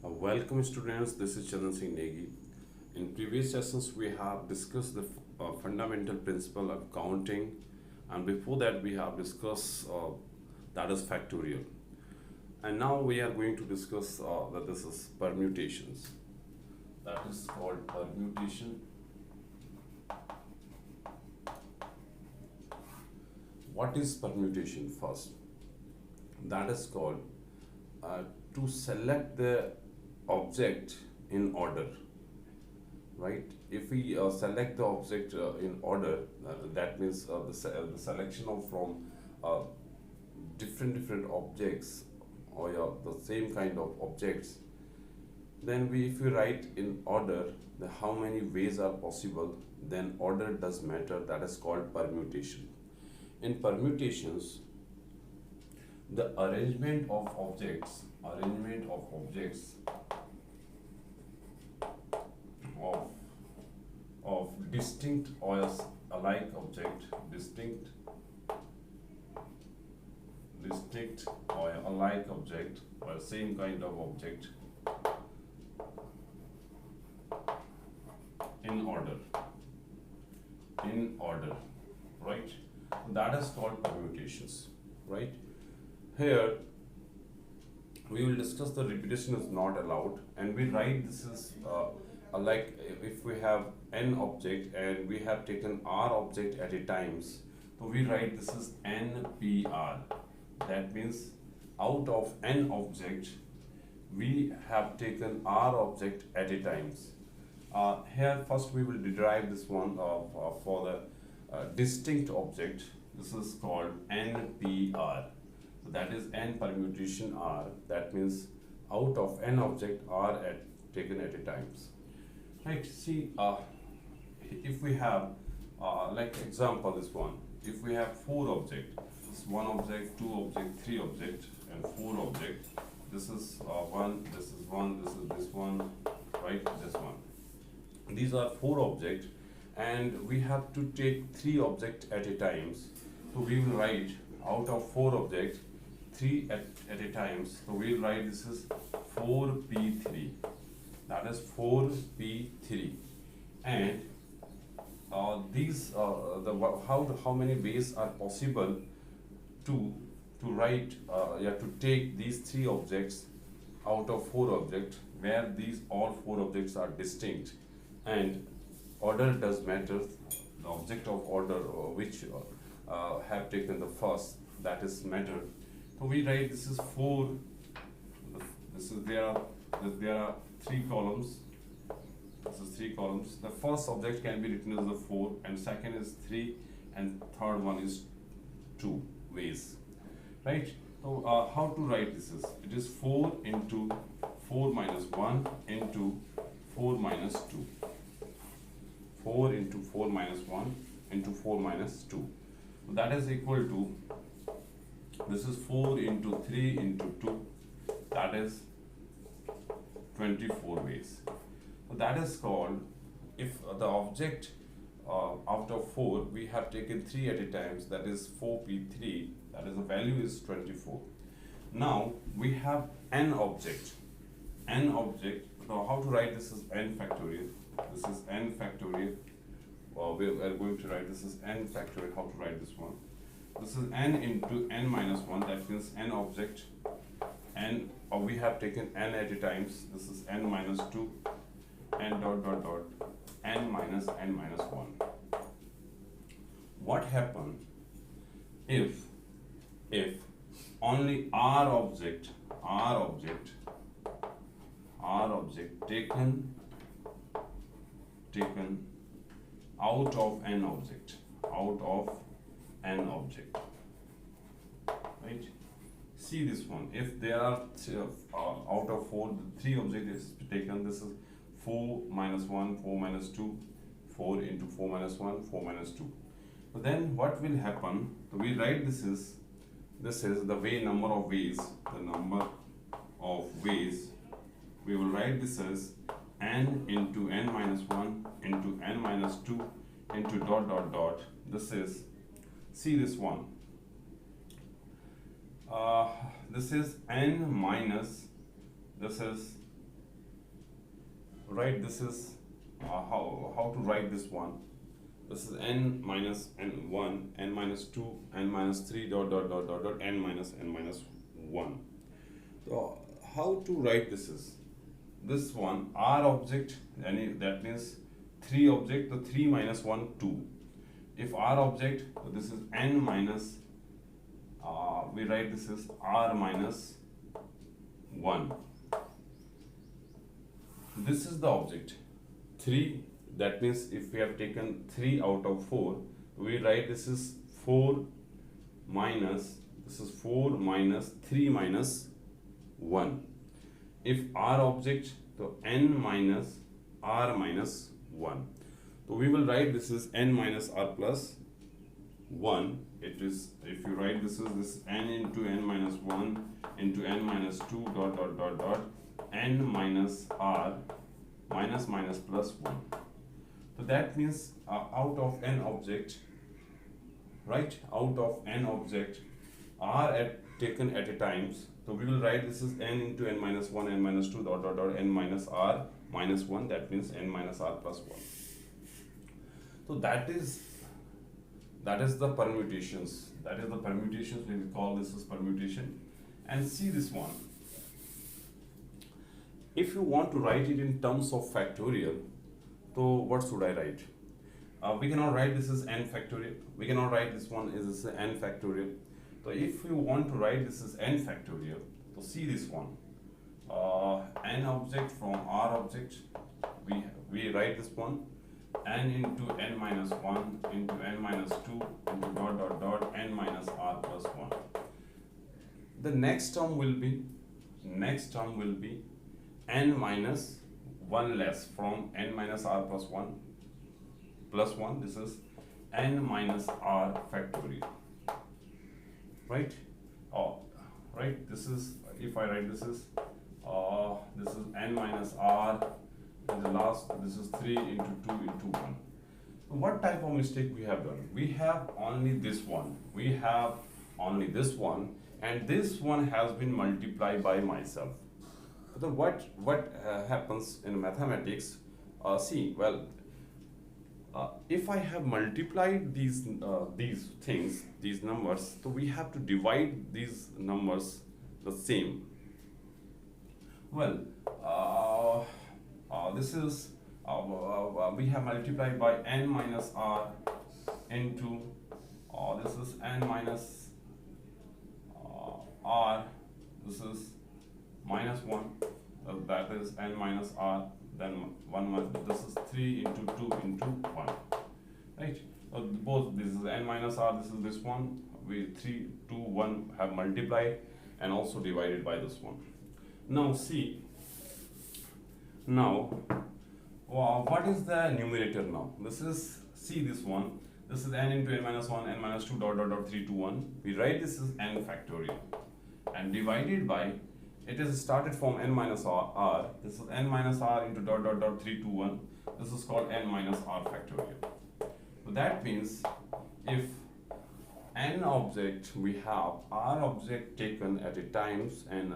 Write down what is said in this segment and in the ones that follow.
Welcome students, this is Chandan Singh Negi. In previous sessions we have discussed the fundamental principle of counting, and before that we have discussed that is factorial. And now we are going to discuss that this is permutations. That is called permutation. What is permutation first? That is called to select the object in order, right? If we select the object in order, that means the selection of from different objects or the same kind of objects, then if we write in order how many ways are possible, then order does matter. That is called permutation. In permutations, the arrangement of objects of distinct or alike object, distinct or alike object or same kind of object in order, right? That is called permutations, right? Here we will discuss the repetition is not allowed, and we write this is like if we have n object and we have taken r object at a times, so we write this is npr. That means out of n object we have taken r object at a times. Here first we will derive this one for the distinct object. This is called npr. So that is n permutation r. That means out of n object r taken at a times. Right. See, if we have like example this one. If we have four object, this one object, two object, three object, and four object. This is one. This is one. This is this one. Right. This one. These are four object, and we have to take three object at a times. So we will write out of four object, three at a times. So we'll write this is 4p3. That is 4p3. And these how many ways are possible to write to take these three objects out of four objects, where these all four objects are distinct and order does matter. The object of order which have taken the first, that is matter. So we write this is 4. This is there are three columns. This is three columns. The first object can be written as the 4, and second is 3, and third one is 2 ways, right? So how to write this is, it is 4 into 4 minus 1 into 4 minus 2. 4 into 4 minus 1 into 4 minus 2. So that is equal to, this is 4 into 3 into 2, that is 24 ways. So that is called, if the object out of 4 we have taken 3 at a times, that is 4p3, that is the value is 24. Now we have n object. So how to write this is n factorial. This is n factorial. We are going to write this is n factorial. How to write this one? This is n into n minus 1. That means n object, n, or we have taken n at a times. This is n minus 2, n dot dot dot, n minus 1. What happens if only r object taken out of n object, right? See this one. If there are out of 4, 3 object is taken. This is 4 minus 1, 4 minus 2, 4 into 4 minus 1, 4 minus 2. So then what will happen? So we write this is the number of ways. We will write this as n into n minus 1 into n minus 2 into dot dot dot. This is, see this one. This is n minus, this is right, this is how to write this one. This is n minus n1, n minus 2, n minus 3 dot dot dot dot dot n minus 1. So how to write this is this one R object, and that means 3 object, the 3 minus 1 2. If R object, so this is n minus, we write this is R minus 1. This is the object 3, that means if we have taken 3 out of 4, we write this is 4 minus, this is 4 minus 3 minus 1. If R object, so n minus R minus 1. So we will write this is n minus R plus 1. It is, if you write this is this n into n minus 1 into n minus 2 dot dot dot dot n minus R minus minus plus 1. So that means out of n object, right, out of n object R taken at a times, so we will write this is n into n minus 1, n minus 2 dot dot dot n minus R minus 1, that means n minus R plus 1. So that is the permutations. That is the permutations. We will call this as permutation. And see this one. If you want to write it in terms of factorial, so what should I write? We cannot write this as n factorial. We cannot write this one as n factorial. So if you want to write this as n factorial, so see this one. N object from R object, we write this one n into n minus 1 into n minus 2 into dot dot dot n minus R plus 1. The next term will be n minus 1 less from n minus R plus 1 plus 1. This is n minus R factorial, right? Right, this is, if I write this is n minus R, and the last, this is 3 into 2 into 1. So what type of mistake we have done? We have only this one. We have only this one, and this one has been multiplied by myself. So what happens in mathematics? See, well, if I have multiplied these things, these numbers, so we have to divide these numbers the same. Well, this is we have multiplied by n minus R into this is n minus R, this is minus 1, that is n minus R, then 1 this is 3 into 2 into 1, right? So both, this is n minus R, this is this one, we 3 2 1 have multiplied and also divided by this one. Now see, what is the numerator now? This is, see this one, this is n into n minus 1, n minus 2 dot dot dot 3 to 1. We write this is n factorial and divided by, it is started from n minus R. This is n minus R into dot dot dot 3 to 1. This is called n minus R factorial. So that means if n object, we have R object taken at a times, and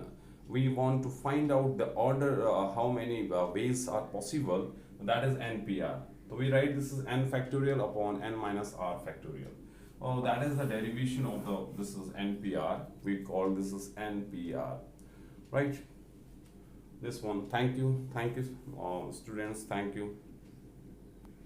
we want to find out the order, how many ways are possible, that is NPR. So we write this is n factorial upon n minus R factorial. Oh, that is the derivation of this is NPR. We call this is NPR, right? This one, thank you, students, thank you.